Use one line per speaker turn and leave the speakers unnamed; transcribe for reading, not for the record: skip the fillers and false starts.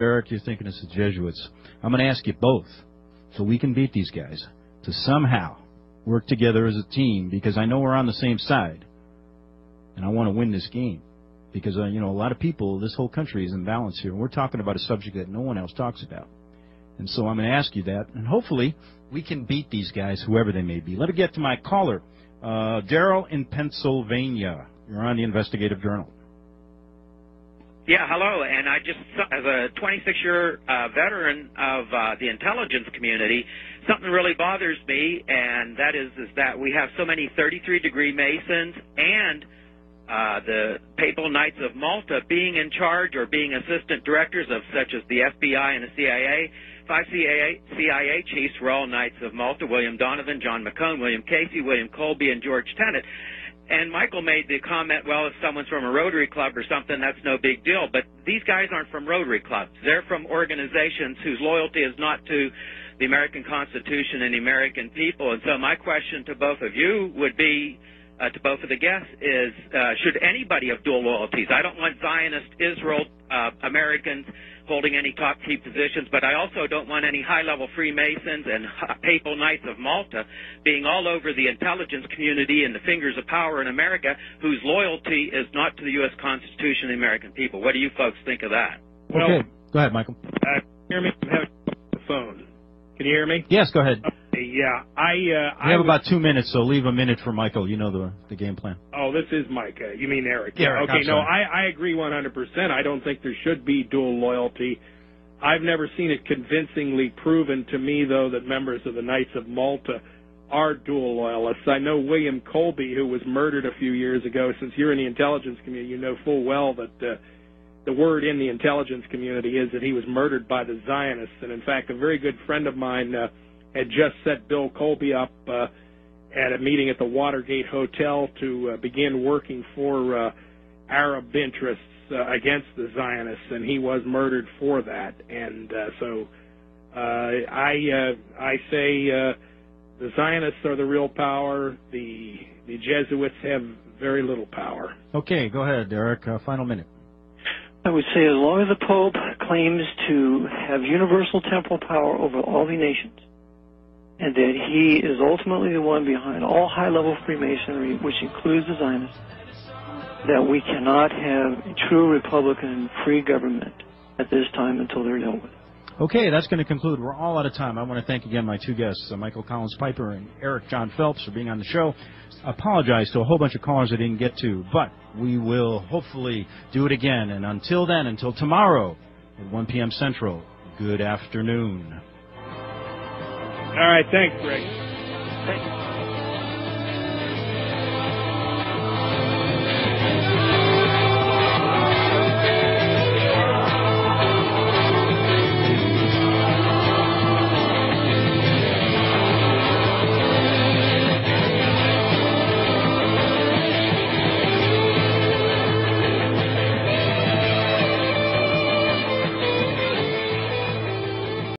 Eric, you're thinking it's the Jesuits. I'm going to ask you both, so we can beat these guys, to somehow work together as a team, because I know we're on the same side, and I want to win this game. Because, a lot of people, this whole country is in balance here, and we're talking about a subject that no one else talks about. And so I'm going to ask you that, and hopefully we can beat these guys, whoever they may be. Let me get to my caller, Daryl in Pennsylvania. You're on the Investigative Journal.
Yeah, hello, and I just, as a 26-year veteran of the intelligence community, something really bothers me, and that is that we have so many 33-degree Masons and the Papal Knights of Malta being in charge or being assistant directors of such as the FBI and the CIA. 5 CIA chiefs were all Knights of Malta: William Donovan, John McCone, William Casey, William Colby, and George Tenet. And Michael made the comment, well, if someone's from a Rotary Club or something, that's no big deal. But these guys aren't from Rotary Clubs. They're from organizations whose loyalty is not to the American Constitution and the American people. And so my question to both of you would be, to both of the guests, is should anybody have dual loyalties? I don't want Zionist Israel Americans holding any top key positions, but I also don't want any high-level Freemasons and Papal Knights of Malta being all over the intelligence community and the fingers of power in America, whose loyalty is not to the U.S. Constitution and the American people. What do you folks think of that?
Well, okay, go ahead, Michael.
Hear me? I'm having the phone. Can you hear me?
Yes, go ahead.
Yeah,
we have about 2 minutes, so leave a minute for Michael. You know the game plan.
Oh, this is Mike. You mean Eric?
Yeah, Eric,
okay, no, I agree 100%. I don't think there should be dual loyalty. I've never seen it convincingly proven to me, though, that members of the Knights of Malta are dual loyalists. I know William Colby, who was murdered a few years ago. Since you're in the intelligence community, you know full well that the word in the intelligence community is that he was murdered by the Zionists. And, in fact, a very good friend of mine had just set Bill Colby up at a meeting at the Watergate Hotel to begin working for Arab interests against the Zionists, and he was murdered for that. And so I say the Zionists are the real power. The Jesuits have very little power.
Okay, go ahead, Eric. Final minute.
I would say as long as the Pope claims to have universal temporal power over all the nations, and that he is ultimately the one behind all high-level Freemasonry, which includes the Zionists, that we cannot have a true Republican free government at this time until they're dealt with.
Okay, that's going to conclude. We're all out of time. I want to thank again my two guests, Michael Collins Piper and Eric John Phelps, for being on the show. Apologize to a whole bunch of callers I didn't get to, but we will hopefully do it again. And until then, until tomorrow at 1 p.m. Central, good afternoon.
All right, thanks, Greg.
Thank you.